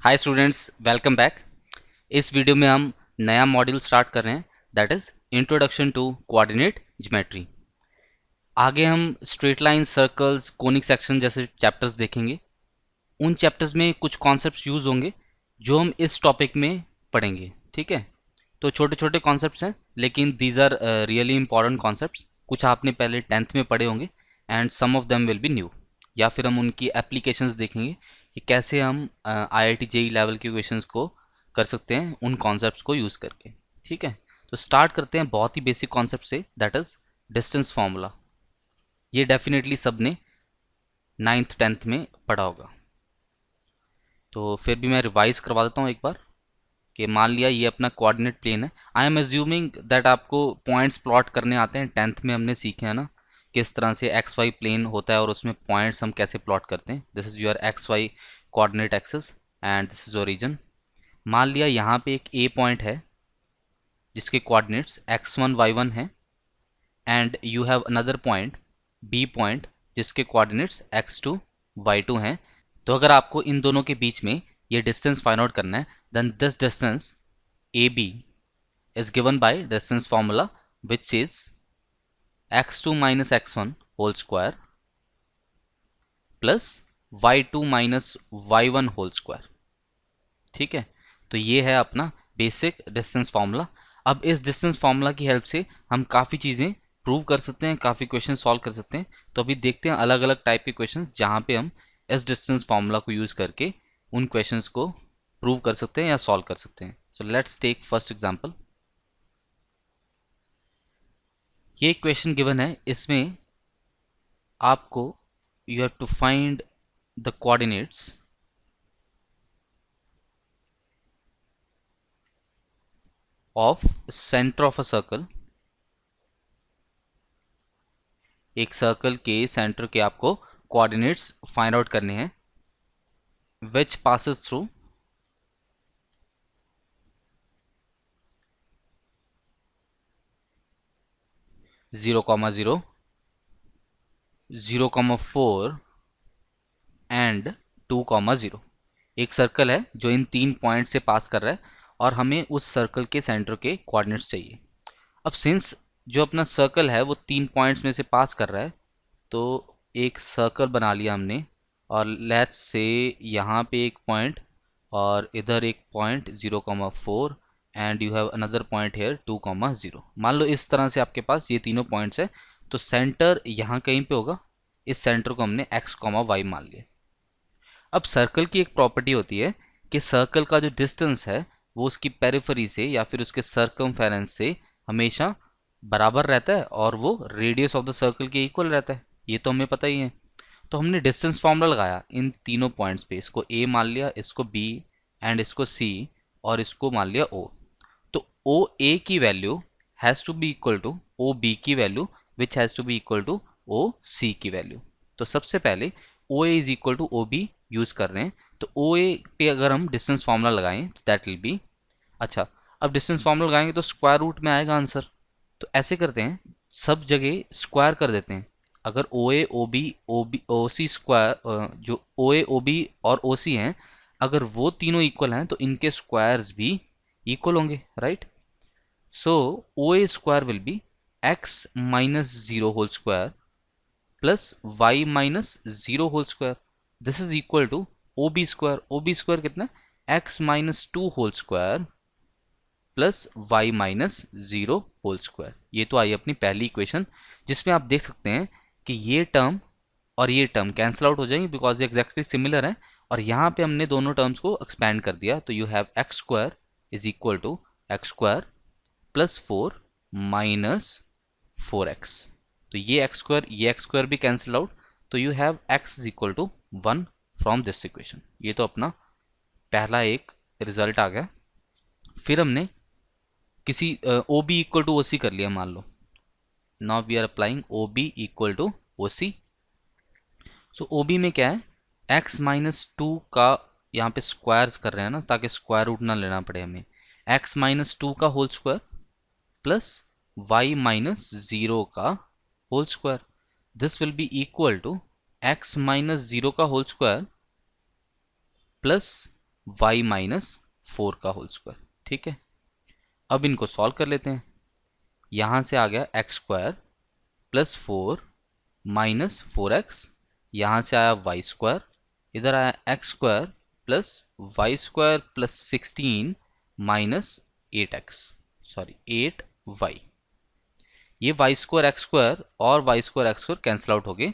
हाय students, welcome back. इस video में हम नया मॉड्यूल स्टार्ट कर रहे हैं, that is introduction to coordinate geometry. आगे हम straight line, circles, conic section जैसे चैप्टर्स देखेंगे। उन चैप्टर्स में कुछ कॉन्सेप्ट्स यूज होंगे जो हम इस टॉपिक में पढ़ेंगे। ठीक है, तो छोटे छोटे कॉन्सेप्ट्स हैं, लेकिन these are really important concepts. कुछ आपने पहले 10th में पढ़े होंगे and some of them will be new, या फिर हम उनकी एप्लीकेशंस देखेंगे कि कैसे हम IIT JEE लेवल के क्वेश्चंस को कर सकते हैं उन कॉन्सेप्ट्स को यूज़ करके। ठीक है, तो स्टार्ट करते हैं बहुत ही बेसिक कॉन्सेप्ट से, दैट इज डिस्टेंस फार्मूला। ये डेफिनेटली सबने 9th 10th में पढ़ा होगा, तो फिर भी मैं रिवाइज करवा देता हूँ एक बार कि मान लिया ये अपना कोऑर्डिनेट प्लेन है। आई एम एज्यूमिंग दैट आपको पॉइंट्स प्लॉट करने आते हैं। 10th में हमने सीखे हैं ना किस तरह से एक्स वाई प्लेन होता है और उसमें पॉइंट्स हम कैसे प्लॉट करते हैं। This is your x y coordinate axis and this is origin. मान लिया यहाँ पे एक ए पॉइंट है जिसके कोऑर्डिनेट्स x1 y1 है and you have another point B point जिसके कोऑर्डिनेट्स x2 y2 हैं। तो अगर आपको इन दोनों के बीच में ये डिस्टेंस फाइंड आउट करना है, then this distance AB is given by distance formula which is x2 minus x1 whole square plus y2 minus y1 whole square। ठीक है, तो ये है अपना बेसिक डिस्टेंस फार्मूला। अब इस डिस्टेंस फार्मूला की हेल्प से हम काफ़ी चीज़ें प्रूव कर सकते हैं, काफ़ी क्वेश्चन सॉल्व कर सकते हैं। तो अभी देखते हैं अलग अलग टाइप के क्वेश्चन जहाँ पे हम इस डिस्टेंस फार्मूला को यूज़ करके उन क्वेश्चंस को प्रूव कर सकते हैं या सॉल्व कर सकते हैं। So let's take first example. ये क्वेश्चन गिवन है, इसमें आपको you have to find the coordinates of centre of a circle. एक सर्कल के सेंटर के आपको कोऑर्डिनेट्स फाइंड आउट करने हैं, which passes through zero comma zero, 0,4 and 2,0। एक सर्कल है जो इन तीन पॉइंट से पास कर रहा है और हमें उस सर्कल के सेंटर के कोऑर्डिनेट्स चाहिए। अब सिंस जो अपना सर्कल है वो तीन पॉइंट्स में से पास कर रहा है, तो एक सर्कल बना लिया हमने और लेट्स से यहाँ पे एक पॉइंट और इधर एक point 0,4 and you have another point here 2,0। मान लो इस तरह से आपके पास ये तीनों पॉइंट्स है, तो सेंटर यहाँ कहीं पे होगा। इस सेंटर को हमने x, y मान लिया। अब सर्कल की एक प्रॉपर्टी होती है कि सर्कल का जो डिस्टेंस है वो उसकी पेरिफेरी से या फिर उसके सर्कमफेरेंस से हमेशा बराबर रहता है और वो रेडियस ऑफ द सर्कल के इक्वल रहता है। ये तो हमें पता ही है। तो हमने डिस्टेंस फॉर्मूला लगाया इन तीनों पॉइंट्स पे, इसको A मान लिया, इसको B एंड इसको C और इसको मान लिया O। तो OA की value has to be equal to OB की value which has to be equal to OC की वैल्यू। तो सबसे पहले OA is equal to OB use कर रहे हैं, तो OA पे अगर हम डिस्टेंस फार्मूला लगाएं तो दैट विल बी, अच्छा अब डिस्टेंस फार्मूला लगाएंगे तो स्क्वायर रूट में आएगा आंसर। तो ऐसे करते हैं, सब जगह स्क्वायर कर देते हैं। अगर OA OB OC स्क्वायर, जो OA OB और OC हैं, अगर वो तीनों इक्वल हैं तो इनके स्क्वायर्स भी इक्वल होंगे, right. So OA square will be x minus 0 whole square plus y minus 0 whole square. This is equal to OB square. OB square कितना है, x minus 2 whole square plus y minus 0 whole square. ये तो आई अपनी पहली equation, जिसमें आप देख सकते हैं कि ये टर्म और ये टर्म कैंसिल आउट हो जाएंगे बिकॉज ये एग्जैक्टली सिमिलर है। और यहाँ पे हमने दोनों टर्म्स को एक्सपेंड कर दिया, तो you have x square is equal to x square plus 4 minus 4x। तो ये एक्स स्क्वायर भी कैंसिल आउट, तो you have x is equal to 1 from this equation. ये तो अपना पहला एक रिजल्ट आ गया। फिर हमने किसी OB इक्वल टू OC कर लिया, मान लो। Now we are applying OB equal to OC। So OB में क्या है, x माइनस 2 का यहाँ पे स्क्वायर्स कर रहे हैं ना, ताकि स्क्वायर रूट ना लेना पड़े हमें। x माइनस 2 का whole square plus y minus 0 का whole square. This will be equal to x minus 0 का whole square plus y minus 4 का होल स्क्वायर। ठीक है, अब इनको सॉल्व कर लेते हैं। यहाँ से आ गया x square plus 4 minus 4x, यहाँ से आया वाई स्क्वायर, इधर आया x square plus Y square plus 16 minus 8x, sorry 8y। ये वाई स्क्वायर एक्स स्क्वायर और y square x square cancel out हो गए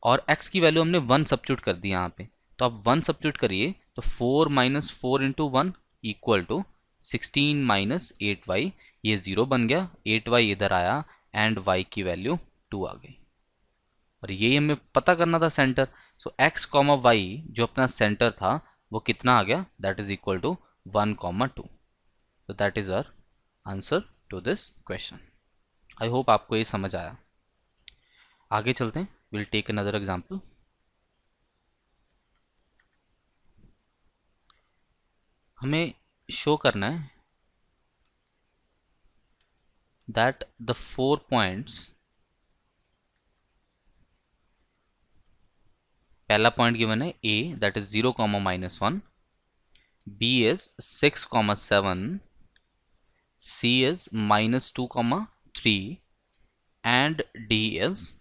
और x की वैल्यू हमने 1 सब्स्टिट्यूट कर दी यहाँ पे, तो आप 1 सब्स्टिट्यूट करिए तो 4 minus 4 into 1 equal to 16 minus 8y, ये 0 बन गया, 8y इधर आया एंड y की वैल्यू 2 आ गई। और यही हमें पता करना था centre, so x comma y जो अपना सेंटर था वो कितना आ गया, that is equal to 1 comma 2। तो that is our answer to this question. I hope आपको ये समझ आया। आगे चलते हैं, विल टेक अनदर एग्जाम्पल। हमें शो करना है दैट द 4 पॉइंट्स, पहला पॉइंट गिवन है a that is 0 comma minus 1, b is 6 comma 7, c is minus 2 comma 3 and d is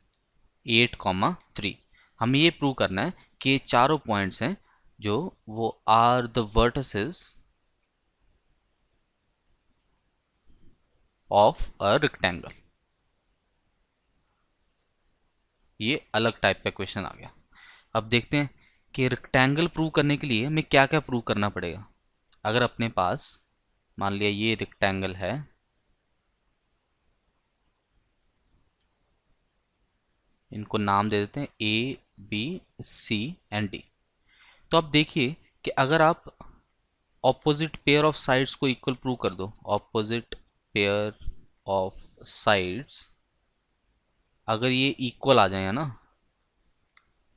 8 comma 3। हमें ये प्रूव करना है कि ये चारों पॉइंट्स हैं जो वो are the vertices of a rectangle. ये अलग टाइप का क्वेश्चन आ गया। अब देखते हैं कि रेक्टेंगल प्रूव करने के लिए हमें क्या क्या प्रूव करना पड़ेगा। अगर अपने पास मान लिया ये रेक्टेंगल है, इनको नाम दे देते हैं A B C and D. तो अब देखिए कि अगर आप ऑपोजिट पेयर ऑफ साइड्स को इक्वल प्रूव कर दो, ऑपोजिट पेयर ऑफ साइड्स अगर ये इक्वल आ जाए ना,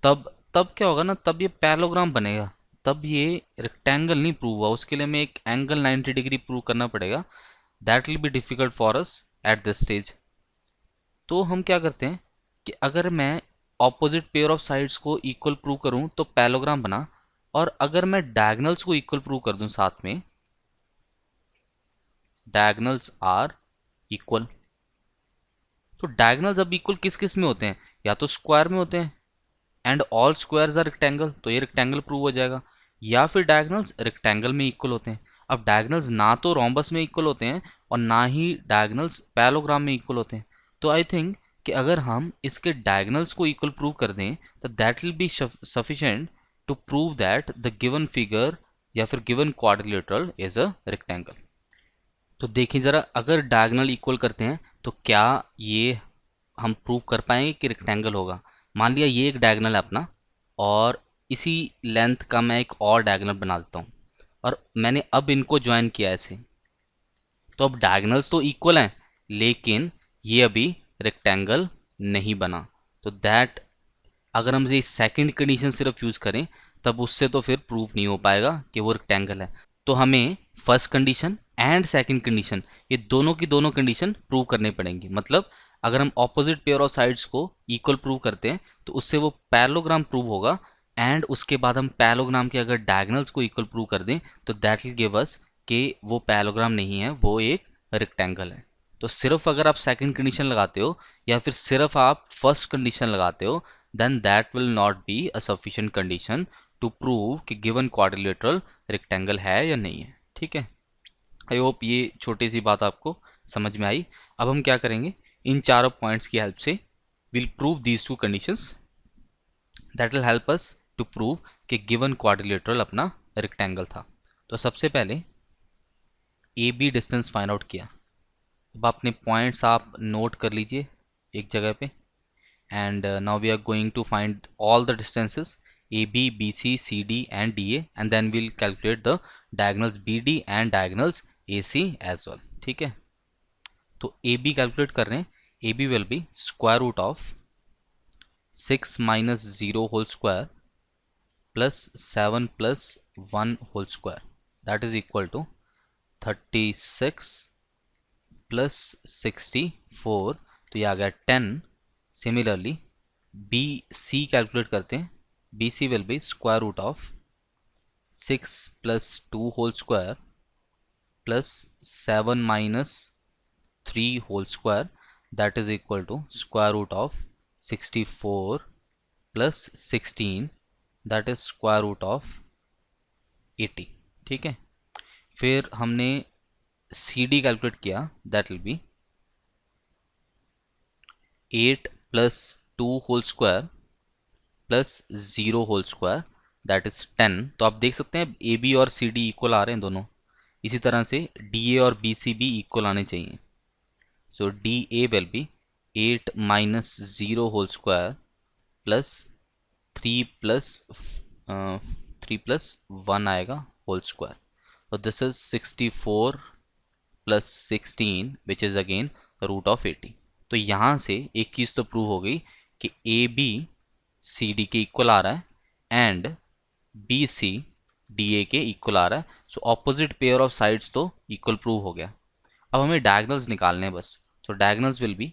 तब क्या होगा ना, तब ये पैरेललोग्राम बनेगा, तब ये रेक्टेंगल नहीं प्रूव हुआ। उसके लिए हमें एक एंगल 90 डिग्री प्रूव करना पड़ेगा, that will be difficult for us at this stage. तो हम क्या करते हैं कि अगर मैं ऑपोजिट पेयर ऑफ साइड्स को इक्वल प्रूव करूं तो पैरेललोग्राम बना, और अगर मैं डायगोनल्स को इक्वल प्रूव कर दूं साथ में, डायगोनल्स आर इक्वल, तो डायगोनल्स अब इक्वल किस किस में होते हैं, या तो स्क्वायर में होते हैं and all squares are rectangle, तो ये रेक्टेंगल प्रूव हो जाएगा, या फिर डायगोनल्स रेक्टेंगल में इक्वल होते हैं। अब डायगोनल्स ना तो रोम्बस में इक्वल होते हैं और ना ही डायगोनल्स पैरेललोग्राम में इक्वल होते हैं। तो आई थिंक कि अगर हम इसके डायगोनल्स को इक्वल प्रूव कर दें तो that will be sufficient to prove that the given figure या फिर given quadrilateral is a rectangle. तो देखिए ज़रा, अगर डायगोनल इक्वल करते हैं तो क्या ये हम प्रूव कर पाएंगे कि रेक्टेंगल होगा। मान लिया ये एक डायगोनल है अपना, और इसी लेंथ का मैं एक और डायगोनल बना देता हूँ, और मैंने अब इनको ज्वाइन किया ऐसे, तो अब डायगोनल्स तो इक्वल हैं लेकिन ये अभी रेक्टेंगल नहीं बना। तो दैट अगर हम ये सेकंड कंडीशन सिर्फ यूज़ करें तब उससे तो फिर प्रूव नहीं हो पाएगा कि वो रेक्टेंगल है। तो हमें first condition and second condition, ये दोनों की दोनों कंडीशन प्रूव करनी पड़ेंगी। मतलब अगर हम ऑपोजिट पेयर ऑफ साइड्स को इक्वल प्रूव करते हैं तो उससे वो पैरेललोग्राम प्रूव होगा, एंड उसके बाद हम पैरेललोग्राम के अगर डायगोनल्स को इक्वल प्रूव कर दें तो दैट विल गिव अस कि वो पैरेललोग्राम नहीं है, वो एक रेक्टेंगल है। तो सिर्फ अगर आप सेकंड कंडीशन लगाते हो या फिर सिर्फ आप फर्स्ट कंडीशन लगाते हो, then that will not be a sufficient condition to prove कि given quadrilateral rectangle है या नहीं है। ठीक है, आई होप ये छोटी सी बात आपको समझ में आई। अब हम क्या करेंगे, इन चारों पॉइंट्स की हेल्प से will prove these two conditions that will help us to prove कि गिवन क्वाड्रिलेटरल अपना रेक्टेंगल था। तो सबसे पहले A B distance find out किया। अब अपने पॉइंट्स आप नोट कर लीजिए एक जगह पे, and now we are going to find all the distances AB, BC, CD and DA, and then we'll calculate the diagonals BD and diagonals AC as well। ठीक है, तो AB कैलकुलेट कर रहे हैं। AB will be square root of 6 minus 0 whole square plus 7 plus 1 whole square, that is equal to 36 plus 64, तो ये आ गया 10। Similarly B C calculate करते हैं, B C will be square root of 6 plus 2 whole square plus 7 minus 3 whole square that is equal to square root of 64 plus 16 that is square root of 80। ठीक है, फिर हमने C D calculate किया, that will be 8 plus 2 whole square plus 0 whole square that is 10। तो आप देख सकते हैं ए बी और सी डी इक्वल आ रहे हैं दोनों, इसी तरह से डी ए और बी सी भी इक्वल आने चाहिए। So D A will be 8 minus 0 whole square plus 3 plus 1 आएगा होल स्क्वायर। तो this is 64 plus 16 which is again root of 80। तो यहाँ से एक चीज़ तो प्रूव हो गई कि ए बी सी डी के इक्वल आ रहा है and B C D A के इक्वल आ रहा है। So opposite pair of sides तो इक्वल प्रूव हो गया। अब हमें डायगोनल्स निकालने हैं बस। तो डायगोनल्स विल बी,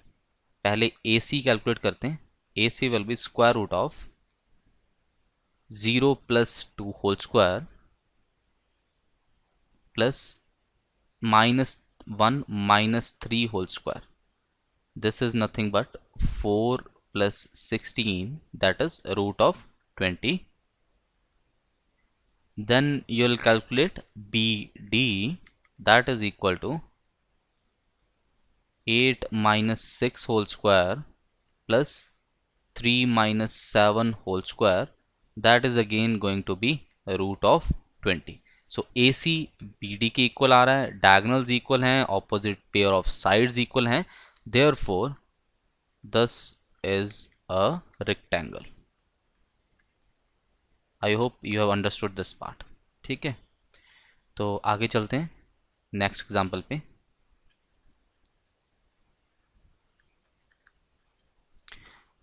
पहले ए सी कैलकुलेट करते हैं। A C will be square root of 0 plus 2 whole square plus minus 1 minus 3 whole square. This is nothing but 4 plus 16 that is root of 20. Then you will calculate BD that is equal to 8 minus 6 whole square plus 3 minus 7 whole square that is again going to be root of 20. So AC BD के equal आ रहा है, diagonals equal हैं, opposite pair of sides equal हैं, therefore this is a rectangle. I hope you have understood this part. ठीक है, तो आगे चलते हैं नेक्स्ट एग्जाम्पल पे।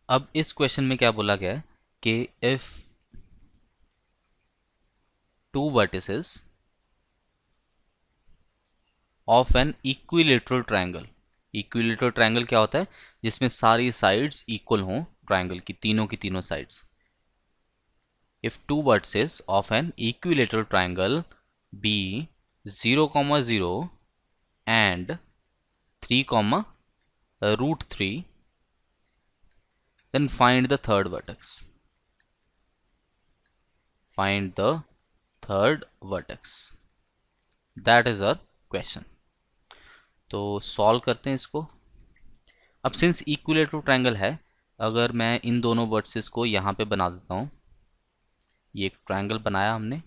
अब इस क्वेश्चन में क्या बोला गया है कि if two vertices of an equilateral triangle, equilateral triangle क्या होता है, जिसमें सारी साइड्स इक्वल हों ट्रायंगल की तीनों sides. If two vertices of an equilateral triangle be 0,0 and 3,√3 then find the third vertex. Find the third vertex. That is our question. तो solve करते हैं इसको। अब सिंस इक्विलेटरल ट्रायंगल है, अगर मैं इन दोनों वर्टिसेस को यहाँ पे बना देता हूँ, ये एक ट्रायंगल बनाया हमने,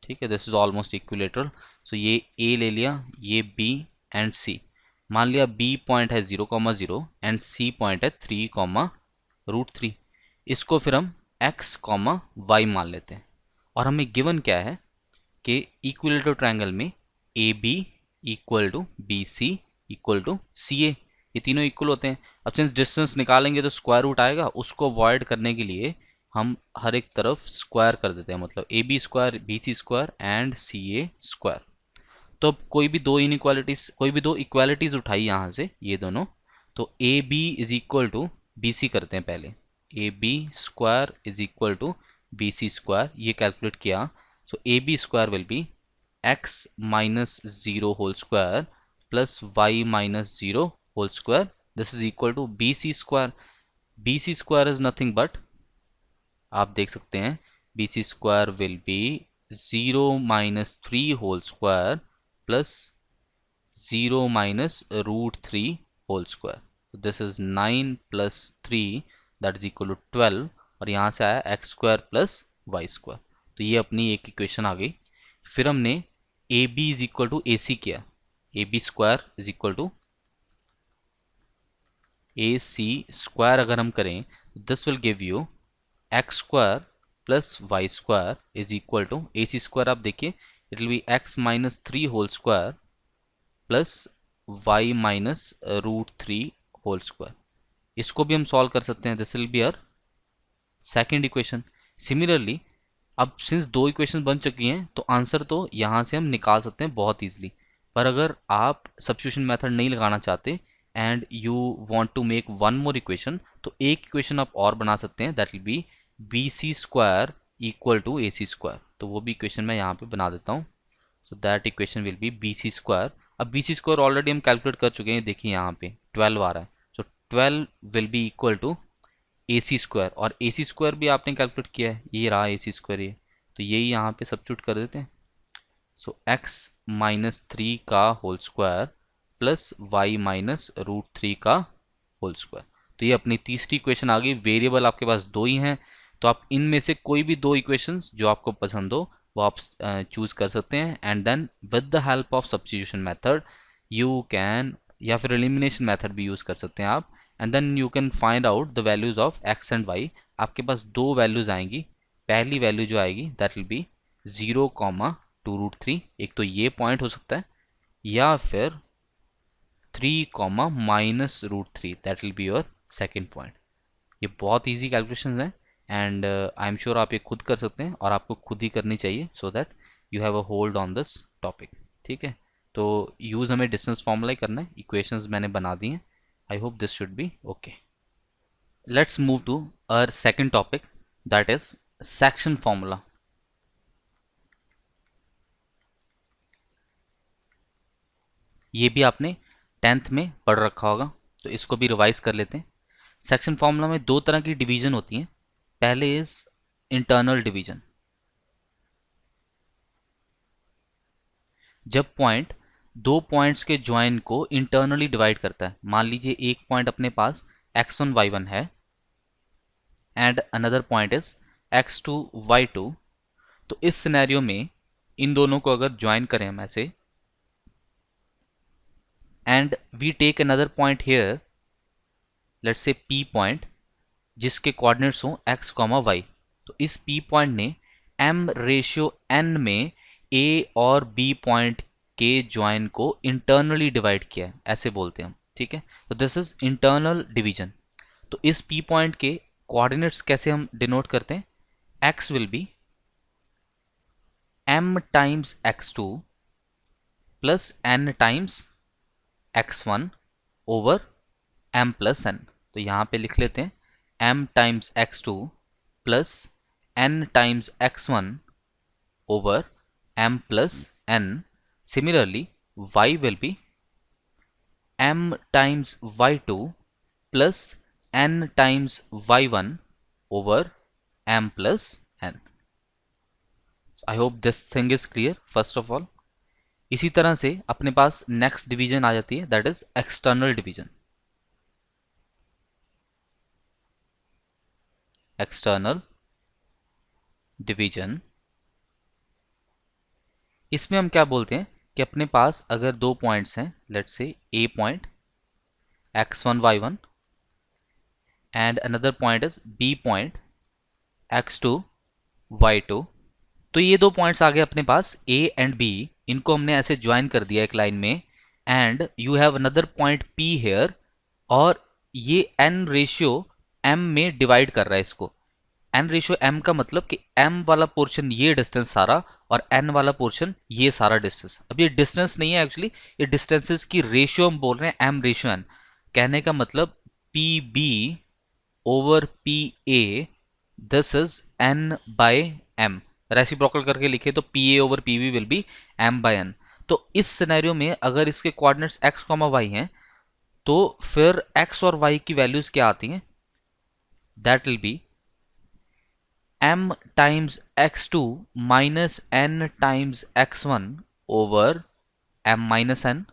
ठीक है, दिस इज ऑलमोस्ट इक्विलेटरल। सो ये ए ले लिया, ये बी एंड सी। मान लिया बी पॉइंट है 0,0 एंड सी पॉइंट है 3,√3। इसको फिर हम x, y मान लेते हैं। और हमें गिवन क्या है कि इक्विलेटरल ट्रायंगल में A B equal to B C equal to C A, ये तीनों इक्वल होते हैं। अब सिंस डिस्टेंस निकालेंगे तो स्क्वायर रूट आएगा, उसको अवॉइड करने के लिए हम हर एक तरफ स्क्वायर कर देते हैं, मतलब A B square, B C square and C A square. तो अब कोई भी दो इक्वालिटीज उठाई यहाँ से, ये दोनों, तो A B is equal to B C करते हैं पहले। A B square is equal to B C square, ये कैलकुलेट किया। So A B square will be x minus 0 whole square plus y minus 0 whole square, this is equal to B C square. B C square is nothing but, आप देख सकते हैं, B C square will be 0 minus 3 whole square plus 0 minus √3 whole square. This is 9 plus 3 that is equal to 12, और यहाँ से आया x square plus Y square. तो ये अपनी एक इक्वेशन आ गई। फिर हमने A B is equal to A C किया, A B square is equal to A C square अगर हम करें, this will give you x square plus Y square is equal to A C square. आप देखिए, it will be x minus 3 whole square plus y minus √3 whole square. इसको भी हम solve कर सकते हैं, this will be our second equation. Similarly अब since दो इक्वेशन बन चुकी हैं, तो आंसर तो यहाँ से हम निकाल सकते हैं बहुत ईजिली। पर अगर आप सब्स्टिट्यूशन मेथड नहीं लगाना चाहते, and you want to make one more equation, तो एक इक्वेशन आप और बना सकते हैं, that will be B C square equal to A C square. तो वो भी इक्वेशन मैं यहाँ पे बना देता हूँ। So that equation will be B C square. अब बी सी स्क्वायर ऑलरेडी हम कैलकुलेट कर चुके हैं, देखिए यहाँ पे 12 आ रहा है। So 12 will be equal to A C square, और ए सी स्क्वायर भी आपने कैलकुलेट किया है, ये रहा ए सी स्क्वायर ये, तो यही यहाँ पे सब्स्टिट्यूट कर देते हैं। सो x माइनस 3 का whole square plus y minus root 3 का होल स्क्वायर। तो ये अपनी तीसरी इक्वेशन आ गई। वेरिएबल आपके पास दो ही हैं, तो आप इनमें से कोई भी दो इक्वेशंस जो आपको पसंद हो वो आप चूज कर सकते हैं, and then with the help of substitution method you can, या फिर एलिमिनेशन मेथड भी यूज कर सकते हैं आप, and then you can find out the values of x and y। आपके पास दो वैल्यूज आएंगी। पहली वैल्यू जो आएगी दैट विल बी 0,2√3, एक तो ये पॉइंट हो सकता है, या फिर 3,-√3, that will be your second point. ये बहुत इजी कैलकुलेशंस हैं, एंड आई एम श्योर आप ये खुद कर सकते हैं, और आपको खुद ही करनी चाहिए, so that you have a hold on this topic. ठीक है, तो यूज हमें डिस्टेंस फॉर्मूला ही करना है, इक्वेशंस मैंने बना दी हैं। I hope this should be okay. Let's move to our second topic, that is section formula. ये भी आपने 10th में पढ़ रखा होगा, तो इसको भी रिवाइज कर लेते हैं। सेक्शन फॉर्मूला में दो तरह की डिवीजन होती हैं। पहले इज इंटरनल डिवीजन, जब पॉइंट दो पॉइंट्स के ज्वाइन को इंटरनली डिवाइड करता है। मान लीजिए एक पॉइंट अपने पास x1 y1 है, and another point is x2 y2। तो इस सिनेरियो में इन दोनों को अगर ज्वाइन करें हम ऐसे, and we take another point here, let's say p point, जिसके कोऑर्डिनेट्स हों x, y। तो इस p पॉइंट ने m/n में a और b पॉइंट के ज्वाइन को इंटरनली डिवाइड किया है, ऐसे बोलते हैं हम। ठीक है, तो दिस इज इंटरनल डिवीजन। तो इस p पॉइंट के कोऑर्डिनेट्स कैसे हम डिनोट करते हैं, x will be m times x2 plus n times x1 over m plus n। तो यहां पे लिख लेते हैं m times x2 plus n times x1 over m plus n. Similarly, y will be m times y2 plus n times y1 over m plus n. I hope this thing is clear first of all. इसी तरह से अपने पास next division आ जाती है, that is external division. External division, इसमें हम क्या बोलते हैं कि अपने पास अगर दो पॉइंट्स हैं, let's say A point x1 y1 and another point is B point x2 y2। तो ये दो पॉइंट्स आ गए अपने पास a एंड b, इनको हमने ऐसे ज्वाइन कर दिया एक लाइन में, and you have another point p here, और ये n रेशियो m में डिवाइड कर रहा है इसको। n रेशियो m का मतलब कि m वाला पोर्शन ये डिस्टेंस सारा, और n वाला पोर्शन ये सारा डिस्टेंस। अब ये डिस्टेंस नहीं है एक्चुअली, ये डिस्टेंसेस की रेशियो हम बोल रहे हैं, m रेशियो n। कहने का मतलब pb over pa, this is n by m। Reciprocal करके लिखे तो pa over pb will be m by n। तो इस सिनेरियो में अगर इसके कोऑर्डिनेट्स x, y हैं, तो फिर x और y की वैल्यूज क्या आती हैं, that will be m times x2 minus n times x1 over m minus n,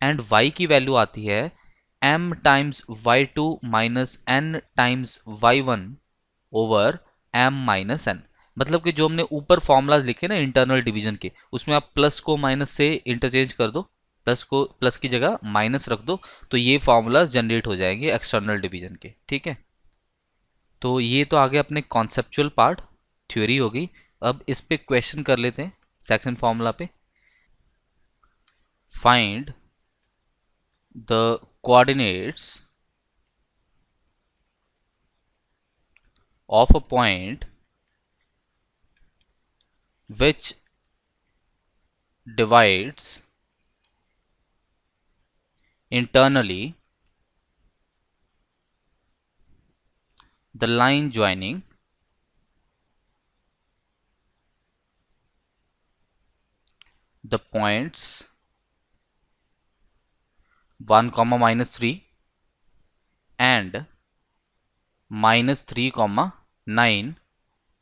and y की वैल्यू आती है m times y2 minus n times y1 over m minus n। मतलब कि जो हमने ऊपर फॉर्मूलाज लिखे ना इंटरनल डिवीजन के, उसमें आप प्लस को माइनस से इंटरचेंज कर दो, प्लस को प्लस की जगह माइनस रख दो, तो ये फॉर्मूलाज जनरेट हो जाएंगे एक्सटर्नल डिवीजन के। ठीक है, तो ये तो आगे अपने कॉन्सेप्चुअल पार्ट, थ्योरी होगी। अब इस पे क्वेश्चन कर लेते हैं सेक्शन फॉर्मूला पे। Find the coordinates of a point which divides internally the line joining the points 1, -3 and -3, 9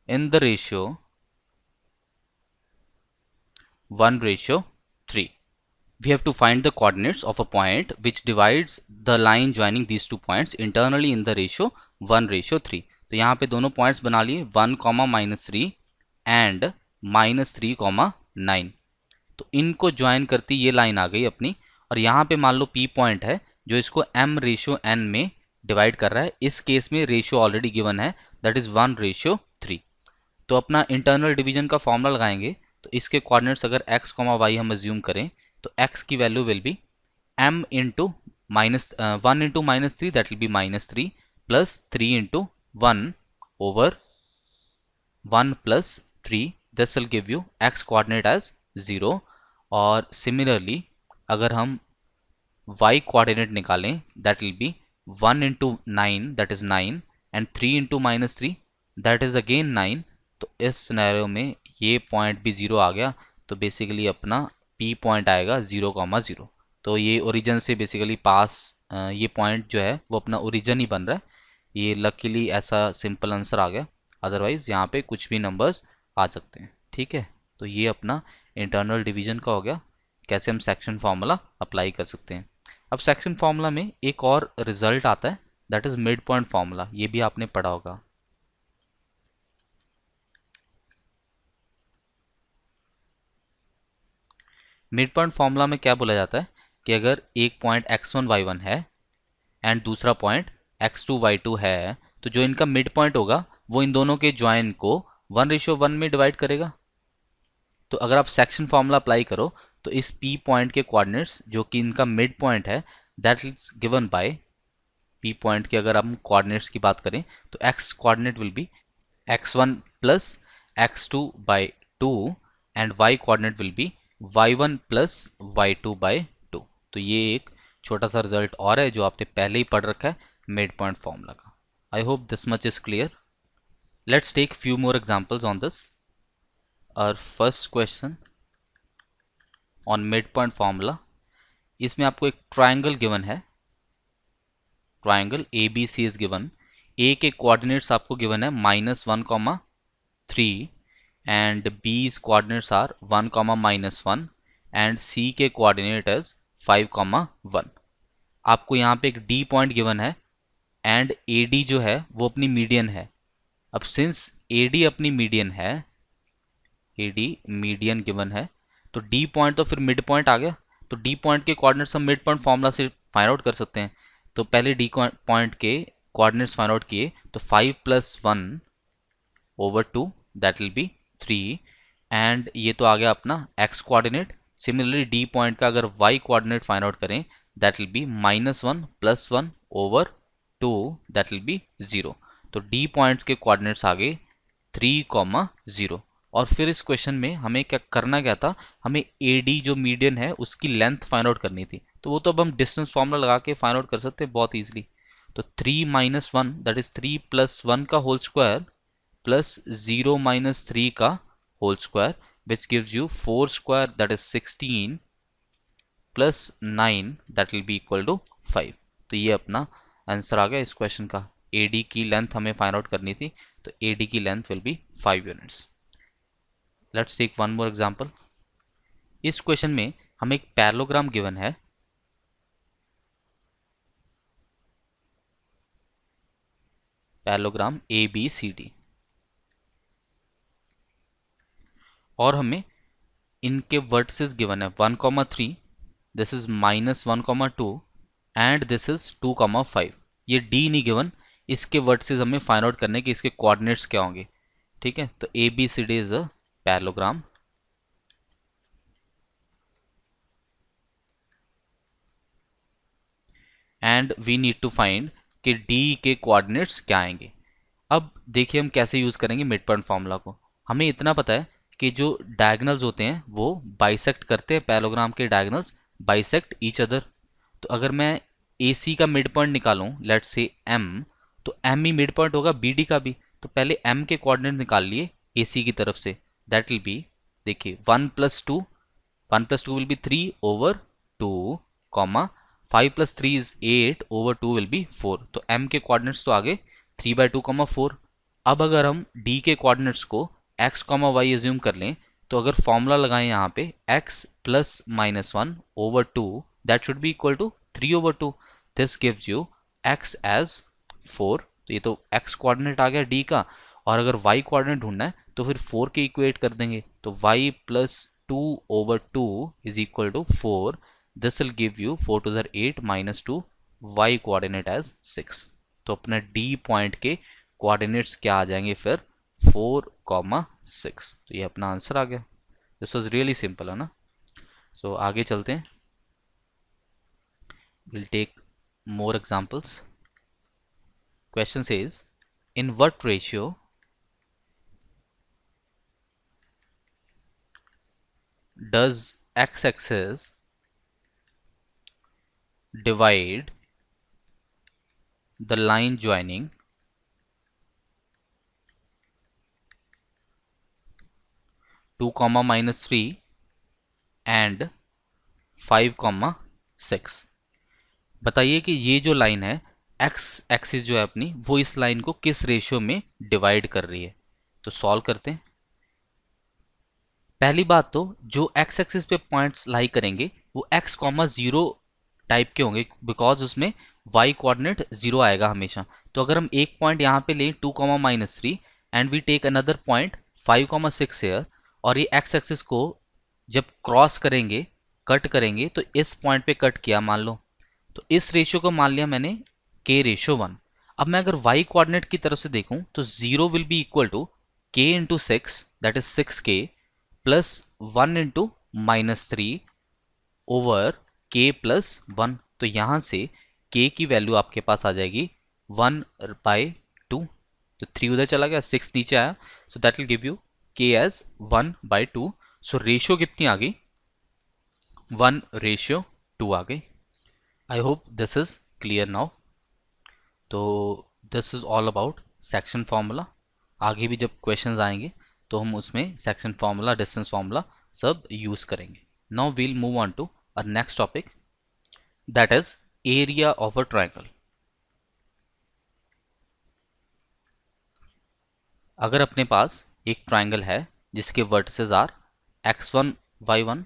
in the ratio 1:3. We have to find the coordinates of a point which divides the line joining these two points internally in the ratio 1:3. तो यहाँ पे दोनों points बना लिए 1, -3 and -3, 9. तो इनको join करती ये लाइन आ गई अपनी, और यहाँ पे मान लो P पॉइंट है जो इसको m/n में डिवाइड कर रहा है. इस केस में रेशियो ऑलरेडी गिवन है, दैट इज 1:3. तो अपना इंटरनल डिवीजन का फॉर्मूला लगाएंगे. तो इसके कोऑर्डिनेट्स अगर x, y हम अज्यूम करें तो x की value will be m into 1 into -3, that will be -3 plus 3 into 1 over 1 plus 3. This will give you x coordinate as 0. और सिमिलरली अगर हम y कोऑर्डिनेट निकालें that will be 1 into 9, that is 9 and 3 into -3, that is again 9. तो इस scenario में ये point भी 0 आ गया. तो बेसिकली अपना P पॉइंट आएगा 0, 0. तो ये ओरिजिन से बेसिकली पास ये पॉइंट जो है वो अपना ओरिजिन ही बन रहा है. ये लकीली ऐसा सिंपल आंसर आ गया, अदरवाइज यहाँ पे कुछ भी नंबर्स आ सकते हैं. ठीक है, तो ये अपना इंटरनल डिवीजन का हो गया. कैसे हम सेक्शन फार्मूला अप्लाई कर सकते हैं. अब सेक्शन फार्मूला में एक और रिजल्ट आता है, that is mid point formula. ये भी आपने पढ़ा होगा. मिड पॉइंट फार्मूला में क्या बोला जाता है कि अगर एक पॉइंट x1 y1 है एंड दूसरा पॉइंट x2 y2 है, तो जो इनका मिड पॉइंट होगा वो इन दोनों के ज्वाइन को 1:1 में डिवाइड करेगा. तो अगर आप सेक्शन फार्मूला अप्लाई करो तो इस P पॉइंट के कोऑर्डिनेट्स जो कि इनका मिड पॉइंट है that is given by P point के. अगर हम कोऑर्डिनेट्स की बात करें तो x coordinate will be x1 plus x2/2 and y coordinate will be y1 plus y2/2. तो ये एक छोटा सा रिजल्ट और है जो आपने पहले ही पढ़ रखा है मिड पॉइंट फार्मूला का. I hope this much is clear. Let's take few more examples on this. और first question on mid point formula. इसमें आपको एक ट्राइंगल गिवन है. Triangle ABC is given. A के कोऑर्डिनेट्स आपको गिवन है -1, 3 and B's coordinates are 1, -1 and C के coordinate is 5, 1. आपको यहाँ पे एक D पॉइंट गिवन है एंड AD जो है वो अपनी मीडियन है. अब सिंस AD अपनी मीडियन है, AD मीडियन गिवन है, तो D पॉइंट तो फिर मिड पॉइंट आ गया. तो D पॉइंट के कोऑर्डिनेट्स हम मिड पॉइंट फॉर्मूला से फाइंड आउट कर सकते हैं. तो पहले D पॉइंट के कोऑर्डिनेट्स फाइंड आउट किए तो 5 + 1 over 2 that will be 3 and ये तो आ गया अपना x coordinate. Similarly D point का अगर y कोऑर्डिनेट फाइंड आउट करें that will be -1 + 1 over 2 that will be 0. तो D पॉइंट्स के कोऑर्डिनेट्स आ गए 3, 0. और फिर इस क्वेश्चन में हमें क्या करना क्या था, हमें AD जो मीडियन है उसकी लेंथ फाइंड आउट करनी थी. तो वो तो अब हम डिस्टेंस फॉर्मूला लगा के फाइंड आउट कर सकते हैं बहुत ईजिली. तो 3 - 1 दैट इज 3 + 1 का होल स्क्वायर प्लस 0 - 3 का whole square which gives you 4 square that is 16 plus 9 that will be equal to 5. तो ये अपना आंसर आ गया इस क्वेश्चन का. AD की लेंथ हमें फाइंड आउट करनी थी, तो AD की length will be 5 units. Let's take one more example. इस क्वेश्चन में हमें एक पैरेललोग्राम गिवन है. पैरेललोग्राम ABCD और हमें इनके वर्टिसेस गिवन है 1, 3, this is -1, 2 and this is 2, 5. ये D नहीं गिवन. इसके वर्टिसेस हमें फाइंड आउट करने के इसके कोऑर्डिनेट्स क्या होंगे. ठीक है, तो ABCD is a parallelogram and we need to find कि D के कोऑर्डिनेट्स क्या आएंगे. अब देखिए हम कैसे यूज करेंगे मिड पॉइंट फार्मूला को. हमें इतना पता है कि जो डायगोनल्स होते हैं वो बाइसेक्ट करते हैं. पैरेललोग्राम के डायगोनल्स बाइसेक्ट ईच अदर. तो अगर मैं ए सी का मिड पॉइंट निकालूं, लेट से एम, तो एम ही मिड पॉइंट होगा बी डी का भी। तो पहले एम के कोऑर्डिनेट निकाल लिए ए सी की तरफ से, दैट विल बी, देखिए 1 + 2, 1 + 2 will be 3/2, comma 5 + 3 is 8/2 will be 4। तो m के कोऑर्डिनेट्स तो आ गए 3/2, 4। अब अगर हम d के कोऑर्डिनेट्स को x, y एज्यूम कर लें, तो अगर फॉर्मूला लगाएं यहाँ पे x + -1/2, that should be equal to 3/2। This gives you x as 4। तो ये तो x कोऑर्डिनेट आ गया d का, और अगर y कोऑर्डिनेट ढूंढना है तो फिर 4 के इक्वेट कर देंगे। तो y + 2/2 is equal to 4. This will give you 4 to the 8 - 2, y coordinate as 6. तो अपने d पॉइंट के कोऑर्डिनेट्स क्या आ जाएंगे फिर 4, 6। तो ये अपना आंसर आ गया। दिस वॉज रियली सिंपल है ना। सो आगे चलते हैं, will take more examples. Question says in what ratio does x-axis divide the line joining 2, -3 and 5, 6। बताइए कि ये जो लाइन है x एक्सिस जो है अपनी, वो इस लाइन को किस रेशियो में डिवाइड कर रही है। तो सॉल्व करते हैं। पहली बात तो जो x एक्सिस पे पॉइंट्स लाई करेंगे वो x, 0 टाइप के होंगे, बिकॉज उसमें y कोऑर्डिनेट 0 आएगा हमेशा। तो अगर हम एक पॉइंट यहाँ पे लें 2, -3 and we take another point 5, 6 here, और ये x एक्सिस को जब क्रॉस करेंगे, कट करेंगे, तो इस पॉइंट पे कट किया मान लो, तो इस रेशियो को मान लिया मैंने k/1। अब मैं अगर y कोऑर्डिनेट की तरफ से देखूं तो 0 will be equal to k × 6, that is 6k, plus 1 × -3 over k + 1। तो यहां से k की वैल्यू आपके पास आ जाएगी 1/2। तो 3 उधर चला गया, 6 नीचे आया, so that will give you k as 1/2। So ratio कितनी आ गई, 1/2 आ गई। I hope this is clear now. तो this is all about section formula. आगे भी जब क्वेश्चंस आएंगे तो हम उसमें सेक्शन फॉर्मूला, डिस्टेंस फॉर्मूला सब यूज करेंगे। Now we'll move on to our next topic, that is area of a triangle। अगर अपने पास एक ट्राइंगल है जिसके वर्टिसेस आर x1, y1,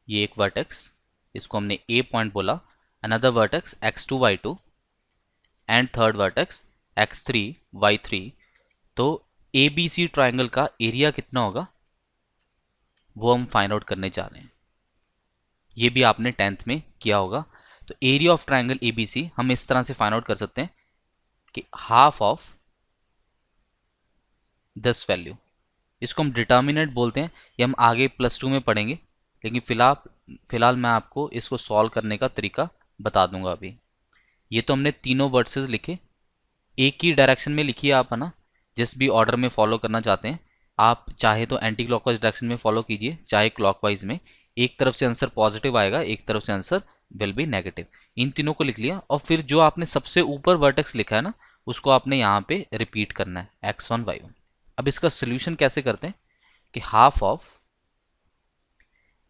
ये एक वर्टेक्स, इसको हमने a पॉइंट बोला, another vertex x2, y2 and third vertex x3, y3, तो ABC ट्राइंगल का एरिया कितना होगा वो हम फाइंड आउट करने जा रहे हैं। ये भी आपने 10th में किया होगा। तो एरिया ऑफ ट्राइंगल एबीसी हम इस तरह से फाइंड आउट कर सकते हैं कि हाफ ऑफ दिस वैल्यू, इसको हम डिटर्मिनेंट बोलते हैं, ये हम आगे +2 में पढ़ेंगे, लेकिन फिलहाल मैं आपको इसको सॉल्व करने का तरीका बता दूंगा अभी। ये तो हमने तीनों वर्सेस लिखे, एक ही डायरेक्शन में लिखिए आप, है ना, जिस भी ऑर्डर में फॉलो करना चाहते हैं आप, चाहे तो एंटी क्लॉकवाइज डायरेक्शन में फॉलो कीजिए, चाहे क्लॉकवाइज में। एक तरफ से आंसर पॉजिटिव आएगा, एक तरफ से आंसर विल बी नेगेटिव। इन तीनों को लिख लिया, और फिर जो आपने सबसे ऊपर वर्टेक्स लिखा है ना, उसको आपने यहाँ पे रिपीट करना है x1, y1। अब इसका सोल्यूशन कैसे करते हैं कि half of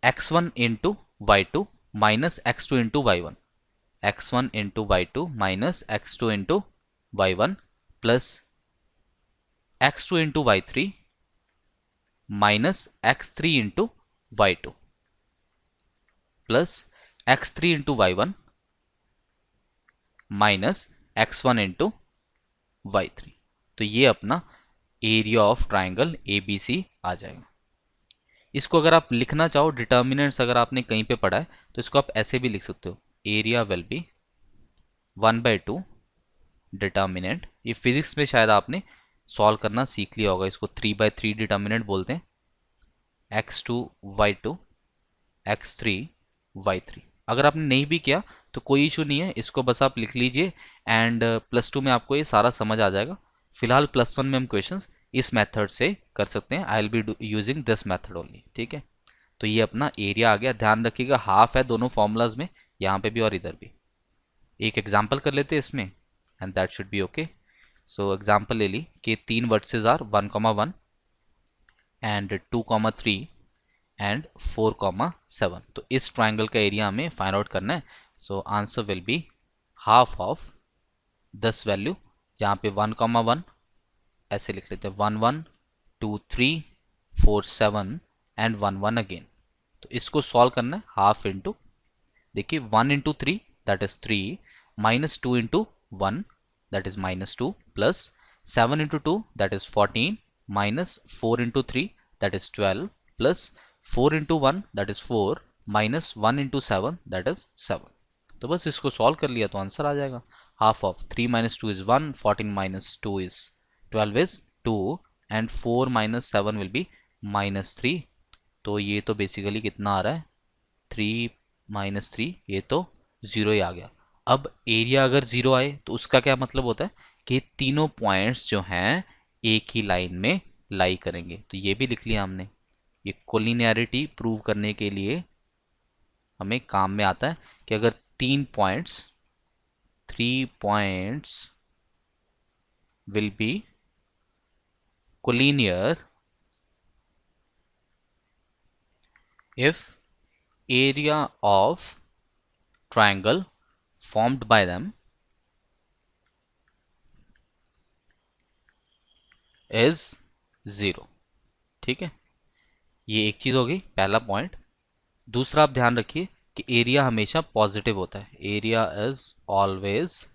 x1 × y2 minus x2 × y1, x1 × y2 minus x2 × y1 plus x2 × y3 minus x3 × y2 plus x3 × y1 minus x1 × y3। तो ये अपना एरिया ऑफ ट्राइंगल ABC आ जाएगा। इसको अगर आप लिखना चाहो, डिटर्मिनेंट्स अगर आपने कहीं पे पढ़ा है तो इसको आप ऐसे भी लिख सकते हो, एरिया विल बी 1/2 डिटर्मिनेंट। ये फिजिक्स में शायद आपने सॉल्व करना सीख लिया होगा, इसको 3/3 डिटर्मिनेंट बोलते हैं, x2, y2, x3, y3। अगर आपने नहीं भी किया तो कोई इशू नहीं है, इसको बस आप लिख लीजिए एंड +2 में आपको ये सारा समझ आ जाएगा। फिलहाल +1 में हम क्वेश्चंस इस मेथड से कर सकते हैं, I will be using this method only, ठीक है। तो ये अपना एरिया आ गया। ध्यान रखिएगा हाफ है दोनों फॉर्मूलाज में, यहाँ पे भी और इधर भी। एक एग्जाम्पल कर लेते हैं इसमें and that should be okay. So example ले ली कि 3 वर्सेस आर 1,1 एंड 2,3 एंड 4,7। तो इस ट्राइंगल का एरिया हमें फाइंड आउट करना है। So answer will be half of this value, जहाँ पे 1,1 ऐसे लिख लेते हैं 1 1 2 3 4 7 एंड 1 1 अगेन। तो इसको सॉल्व करना है हाफ इंटू, देखिए 1 into 3 that is 3 minus 2 into 1 that is -2 plus 7 into 2 that is 14 minus 4 into 3 that is 12 plus 4 into 1 that is 4 minus 1 into 7 that is 7। तो बस इसको सॉल्व कर लिया तो आंसर आ जाएगा। Half of 3 minus 2 is 1, 14 minus 2 is 12 is 2 and 4 minus 7 will be -3। तो ये तो बेसिकली कितना आ रहा है 3 माइनस 3, ये तो 0 ही आ गया। अब एरिया अगर 0 आए तो उसका क्या मतलब होता है कि तीनों पॉइंट्स जो हैं एक ही लाइन में लाई करेंगे। तो ये भी लिख लिया हमने। ये कोलिनियरिटी प्रूव करने के लिए हमें काम में आता है कि अगर 3 points will be collinear if area of triangle formed by them is 0। ठीक है, ये एक चीज होगी, पहला पॉइंट। दूसरा आप ध्यान रखिए कि एरिया हमेशा पॉजिटिव होता है। Area is always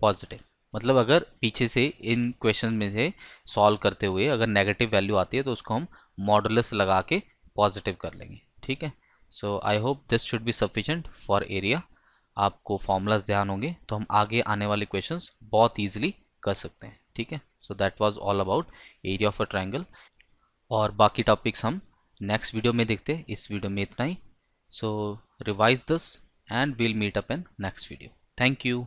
positive. मतलब अगर पीछे से इन क्वेश्चन में से सॉल्व करते हुए अगर नेगेटिव वैल्यू आती है तो उसको हम मॉडुलस लगा के पॉजिटिव कर लेंगे। ठीक है, so I hope this should be sufficient for area. आपको फॉर्मूलाज ध्यान होंगे तो हम आगे आने वाले क्वेश्चंस बहुत इजीली कर सकते हैं। ठीक है, so that was all about area of a triangle. और बाकी टॉपिक्स हम नेक्स्ट वीडियो में देखते हैं। इस वीडियो में इतना ही। So revise this and will meet up in next video. Thank you.